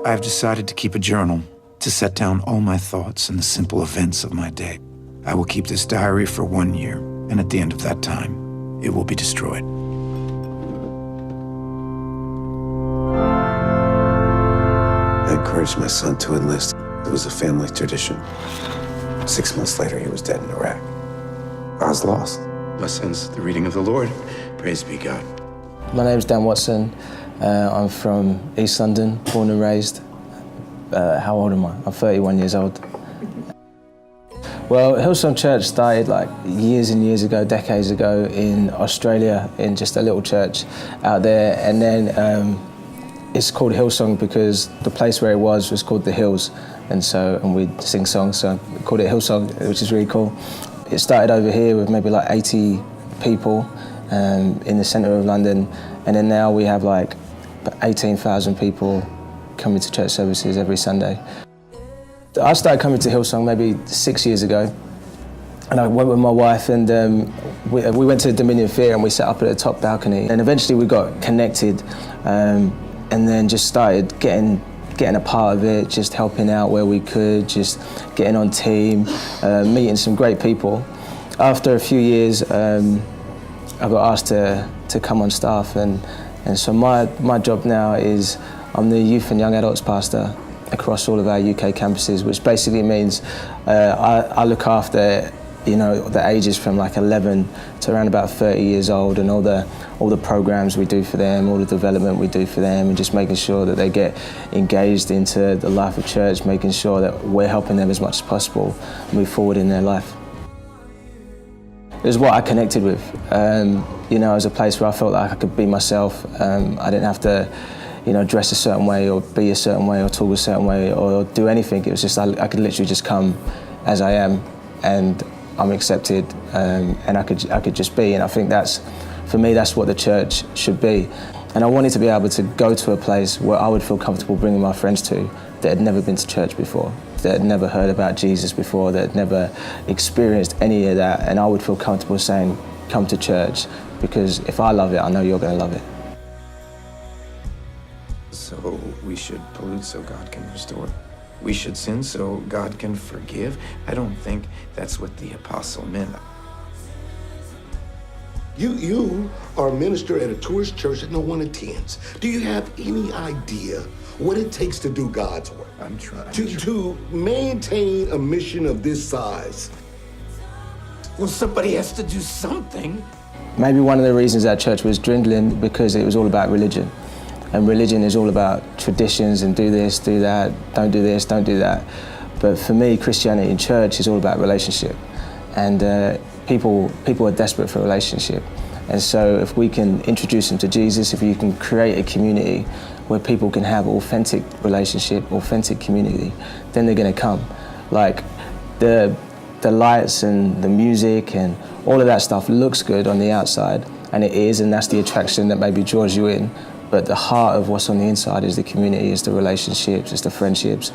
I've decided to keep a journal, to set down all my thoughts and the simple events of my day. I will keep this diary for 1 year, and at the end of that time, it will be destroyed. I encouraged my son to enlist. It was a family tradition. 6 months later, he was dead in Iraq. I was lost. My sins, the reading of the Lord. Praise be God. My name's Dan Watson. I'm from East London, born and raised. How old am I? I'm 31 years old. Well, Hillsong Church started like years and years ago, decades ago in Australia, in just a little church out there. And then it's called Hillsong because the place where it was called The Hills. And we sing songs, so we called it Hillsong, which is really cool. It started over here with maybe like 80 people in the centre of London. And then now we have like 18,000 people coming to church services every Sunday. I started coming to Hillsong maybe 6 years ago, and I went with my wife, and we went to the Dominion Theatre and we sat up at the top balcony, and eventually we got connected, and then just started getting a part of it, just helping out where we could, just getting on team, meeting some great people. After a few years, I got asked to come on staff, and so my job now is I'm the youth and young adults pastor across all of our UK campuses, which basically means I look after the ages from like 11 to around about 30 years old, and all the programs we do for them, all the development we do for them, and just making sure that they get engaged into the life of church, making sure that we're helping them as much as possible move forward in their life. It was what I connected with. It was a place where I felt like I could be myself. I didn't have to dress a certain way or be a certain way or talk a certain way or do anything. It was just I could literally just come as I am, and I'm accepted, and I could just be. And I think for me, that's what the church should be. And I wanted to be able to go to a place where I would feel comfortable bringing my friends to that had never been to church before, that had never heard about Jesus before, that had never experienced any of that, and I would feel comfortable saying, come to church, because if I love it, I know you're going to love it. So we should pollute so God can restore. We should sin so God can forgive. I don't think that's what the apostle meant. You are a minister at a tourist church that no one attends. Do you have any idea what it takes to do God's work? I'm trying. To maintain a mission of this size? Well, somebody has to do something. Maybe one of the reasons our church was dwindling because it was all about religion. And religion is all about traditions and do this, do that, don't do this, don't do that. But for me, Christianity in church is all about relationship. And people are desperate for a relationship. And so if we can introduce them to Jesus, if you can create a community where people can have authentic relationship, authentic community, then they're gonna come. Like the lights and the music and all of that stuff looks good on the outside, and it is, and that's the attraction that maybe draws you in. But the heart of what's on the inside is the community, is the relationships, it's the friendships.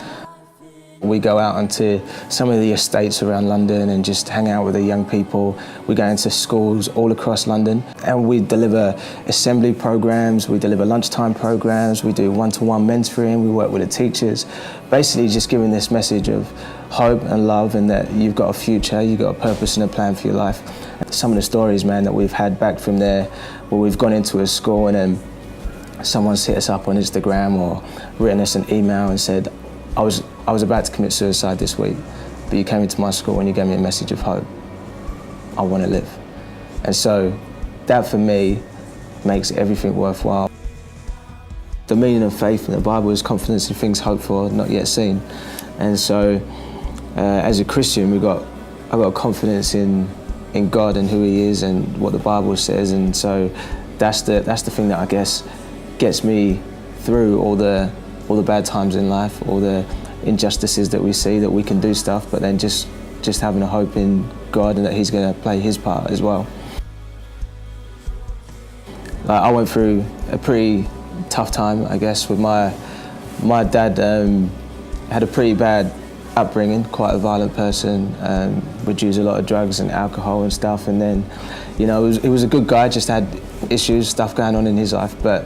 We go out onto some of the estates around London and just hang out with the young people. We go into schools all across London, and we deliver assembly programs, we deliver lunchtime programs, we do one-to-one mentoring, we work with the teachers. Basically just giving this message of hope and love, and that you've got a future, you've got a purpose and a plan for your life. Some of the stories, man, that we've had back from there, where we've gone into a school and then someone's hit us up on Instagram or written us an email and said, I was about to commit suicide this week, but you came into my school and you gave me a message of hope. I want to live. And so that for me makes everything worthwhile. The meaning of faith in the Bible is confidence in things hoped for, not yet seen. And so as a Christian, I've got confidence in God and who he is and what the Bible says. And so that's the thing that I guess gets me through all the bad times in life, all the injustices that we see, that we can do stuff, but then just having a hope in God and that he's going to play his part as well. Like, I went through a pretty tough time, I guess, with my dad. Had a pretty bad upbringing, quite a violent person, would use a lot of drugs and alcohol and stuff, and then, he was a good guy, just had issues, stuff going on in his life, but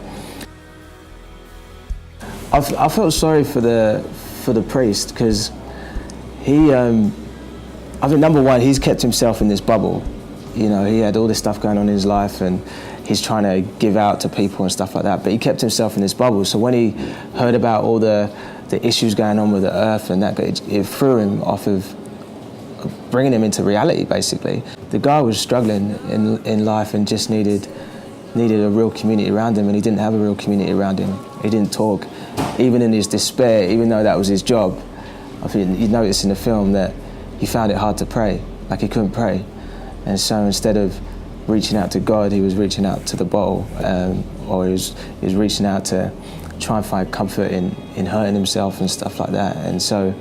I I felt sorry for the priest, because he, I think number one, he's kept himself in this bubble. You know, he had all this stuff going on in his life, and he's trying to give out to people and stuff like that, but he kept himself in this bubble. So when he heard about all the issues going on with the earth and that, it threw him off of bringing him into reality, basically. The guy was struggling in life and just needed a real community around him, and he didn't have a real community around him. He didn't talk. Even in his despair, even though that was his job, I think you notice in the film that he found it hard to pray, like he couldn't pray. And so instead of reaching out to God, he was reaching out to the bottle, or he was reaching out to try and find comfort in hurting himself and stuff like that. And so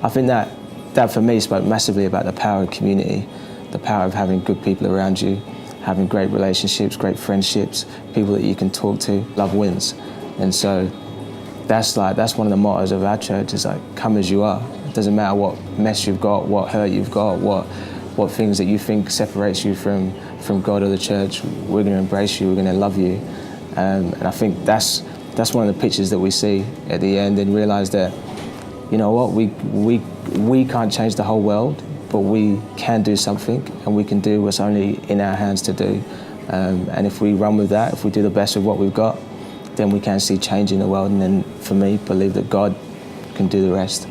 I think that for me spoke massively about the power of community, the power of having good people around you, having great relationships, great friendships, people that you can talk to. Love wins. And so that's one of the mottos of our church, is like, come as you are. It doesn't matter what mess you've got, what hurt you've got, what things that you think separates you from God or the church. We're going to embrace you, we're going to love you. And I think that's one of the pictures that we see at the end, and realize that, you know what, we can't change the whole world, but we can do something, and we can do what's only in our hands to do. And if we run with that, if we do the best of what we've got, then we can see change in the world, and then, for me, believe that God can do the rest.